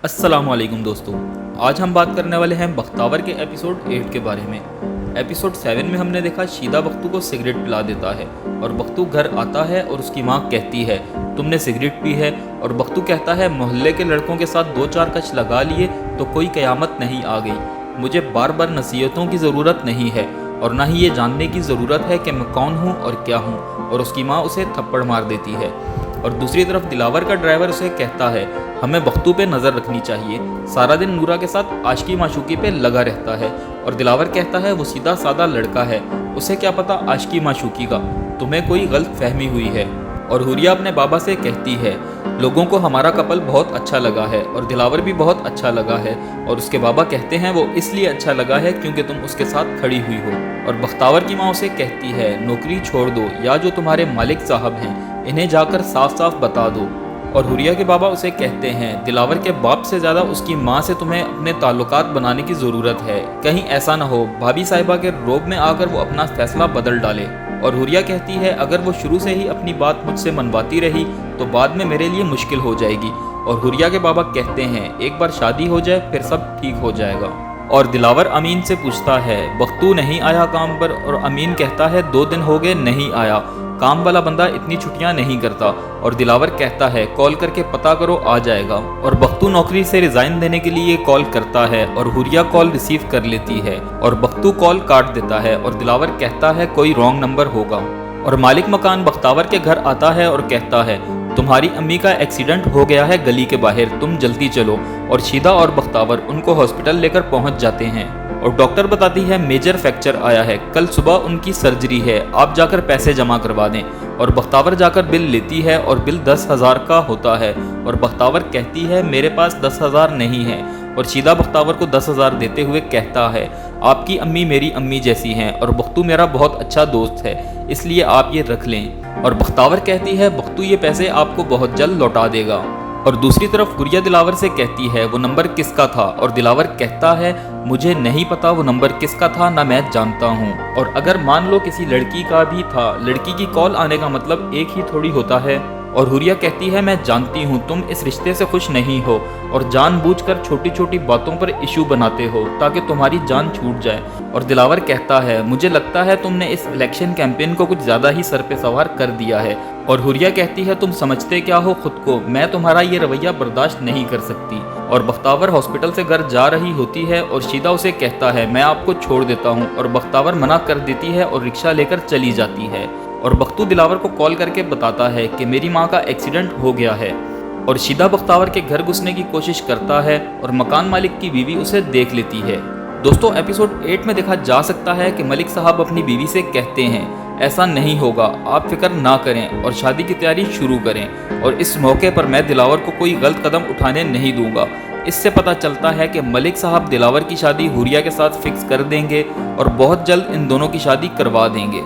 अस्सलाम वालेकुम दोस्तों, आज हम बात करने वाले हैं बख्तावर के एपिसोड 8 के बारे में। एपिसोड 7 में हमने देखा शीदा बख्तू को सिगरेट पिला देता है और बख्तू घर आता है और उसकी माँ कहती है तुमने सिगरेट पी है, और बख्तू कहता है मोहल्ले के लड़कों के साथ 2-4 कच लगा लिए तो कोई क़यामत नहीं आ गई। मुझे बार बार नसीहतों की ज़रूरत नहीं है और ना ही ये जानने की ज़रूरत है कि मैं कौन हूँ और क्या हूँ, और उसकी माँ उसे थप्पड़ मार देती है। और दूसरी तरफ दिलावर का ड्राइवर उसे कहता है हमें बख्तू पे नज़र रखनी चाहिए, सारा दिन नूरा के साथ आशिकी माशूकी पे लगा रहता है। और दिलावर कहता है वो सीधा सादा लड़का है, उसे क्या पता आशिकी माशूकी का, तुम्हें कोई गलत फहमी हुई है। और हुरिया अपने बाबा से कहती है लोगों को हमारा कपल बहुत अच्छा लगा है और दिलावर भी बहुत अच्छा लगा है। और उसके बाबा कहते हैं वो इसलिए अच्छा लगा है क्योंकि तुम उसके साथ खड़ी हुई हो। और बख्तावर की माँ उसे कहती है नौकरी छोड़ दो या जो तुम्हारे मालिक साहब हैं इन्हें जाकर साफ साफ बता दो। और हुरिया के बाबा उसे कहते हैं दिलावर के बाप से ज़्यादा उसकी माँ से तुम्हें अपने ताल्लुकात बनाने की ज़रूरत है, कहीं ऐसा ना हो भाभी साहिबा के रोब में आकर वो अपना फैसला बदल डाले। और हुरिया कहती है अगर वो शुरू से ही अपनी बात मुझसे मनवाती रही तो बाद में मेरे लिए मुश्किल हो जाएगी। और हुरिया के बाबा कहते हैं एक बार शादी हो जाए फिर सब ठीक हो जाएगा। और दिलावर अमीन से पूछता है बख्तू नहीं आया काम पर, और अमीन कहता है 2 दिन हो गए नहीं आया, काम वाला बंदा इतनी छुट्टियां नहीं करता। और दिलावर कहता है कॉल करके पता करो आ जाएगा। और बख्तू नौकरी से रिजाइन देने के लिए कॉल करता है और हुरिया कॉल रिसीव कर लेती है और बख्तू कॉल काट देता है और दिलावर कहता है कोई रॉन्ग नंबर होगा। और मालिक मकान बख्तावर के घर आता है और कहता है तुम्हारी अम्मी का एक्सीडेंट हो गया है गली के बाहर, तुम जल्दी चलो। और शीदा और बख्तावर उनको हॉस्पिटल लेकर पहुंच जाते हैं और डॉक्टर बताती है मेजर फ्रैक्चर आया है, कल सुबह उनकी सर्जरी है, आप जाकर पैसे जमा करवा दें। और बख्तावर जाकर बिल लेती है और बिल 10,000 का होता है। और बख्तावर कहती है मेरे पास 10,000 नहीं है। और शीदा बख्तावर को 10,000 देते हुए कहता है आपकी अम्मी मेरी अम्मी जैसी हैं और बख्तू मेरा बहुत अच्छा दोस्त है, इसलिए आप ये रख लें। और बख्तावर कहती है बख्तू ये पैसे आपको बहुत जल्द लौटा देगा। और दूसरी तरफ हुरिया दिलावर से कहती है वो नंबर किसका था, और दिलावर कहता है मुझे नहीं पता वो नंबर किसका था, ना मैं जानता हूँ। और अगर मान लो किसी लड़की का भी था, लड़की की कॉल आने का मतलब एक ही थोड़ी होता है। और हुरिया कहती है मैं जानती हूँ तुम इस रिश्ते से खुश नहीं हो और जानबूझकर छोटी छोटी बातों पर इशू बनाते हो ताकि तुम्हारी जान छूट जाए। और दिलावर कहता है मुझे लगता है तुमने इस इलेक्शन कैंपेन को कुछ ज़्यादा ही सर पे सवार कर दिया है। और हुरिया कहती है तुम समझते क्या हो खुद को, मैं तुम्हारा ये रवैया बर्दाश्त नहीं कर सकती। और बख्तावर हॉस्पिटल से घर जा रही होती है और शीदा उसे कहता है मैं आपको छोड़ देता हूँ, और बख्तावर मना कर देती है और रिक्शा लेकर चली जाती है। और बख्तू दिलावर को कॉल करके बताता है कि मेरी माँ का एक्सीडेंट हो गया है। और शीदा बख्तावर के घर घुसने की कोशिश करता है और मकान मालिक की बीवी उसे देख लेती है। दोस्तों एपिसोड 8 में देखा जा सकता है कि मलिक साहब अपनी बीवी से कहते हैं ऐसा नहीं होगा, आप फिक्र ना करें और शादी की तैयारी शुरू करें, और इस मौके पर मैं दिलावर को कोई गलत कदम उठाने नहीं दूंगा। इससे पता चलता है कि मलिक साहब दिलावर की शादी हुरिया के साथ फिक्स कर देंगे और बहुत जल्द इन दोनों की शादी करवा देंगे।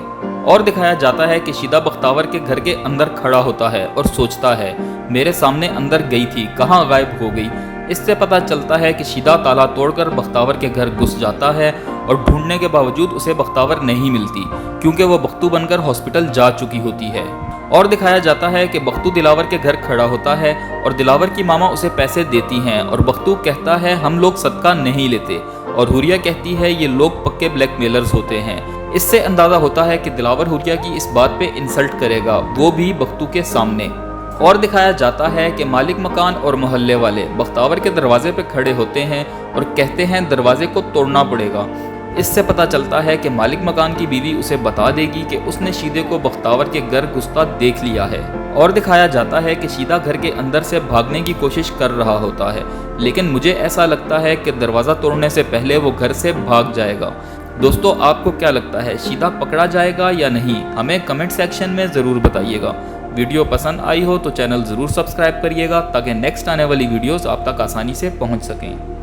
और दिखाया जाता है कि शीदा बख्तावर के घर के अंदर खड़ा होता है और सोचता है मेरे सामने अंदर गई थी, कहाँ गायब हो गई। इससे पता चलता है कि शीदा ताला तोड़कर बख्तावर के घर घुस जाता है और ढूंढने के बावजूद उसे बख्तावर नहीं मिलती क्योंकि वो बख्तू बनकर हॉस्पिटल जा चुकी होती है। और दिखाया जाता है कि बख्तू दिलावर के घर खड़ा होता है और दिलावर की मामा उसे पैसे देती हैं और बख्तू कहता है हम लोग सदका नहीं लेते। और हुरिया कहती है ये लोग पक्के ब्लैकमेलर्स होते हैं। इससे अंदाज़ा होता है कि दिलावर हुरिया की इस बात पे इंसल्ट करेगा, वो भी बख्तू के सामने। और दिखाया जाता है कि मालिक मकान और मोहल्ले वाले बख्तावर के दरवाजे पे खड़े होते हैं और कहते हैं दरवाजे को तोड़ना पड़ेगा। इससे पता चलता है कि मालिक मकान की बीवी उसे बता देगी कि उसने शीदे को बख्तावर के घर घुसता देख लिया है। और दिखाया जाता है कि शीदा घर के अंदर से भागने की कोशिश कर रहा होता है, लेकिन मुझे ऐसा लगता है कि दरवाज़ा तोड़ने से पहले वो घर से भाग जाएगा। दोस्तों आपको क्या लगता है शीदा पकड़ा जाएगा या नहीं, हमें कमेंट सेक्शन में ज़रूर बताइएगा। वीडियो पसंद आई हो तो चैनल ज़रूर सब्सक्राइब करिएगा ताकि नेक्स्ट आने वाली वीडियोस आप तक आसानी से पहुंच सकें।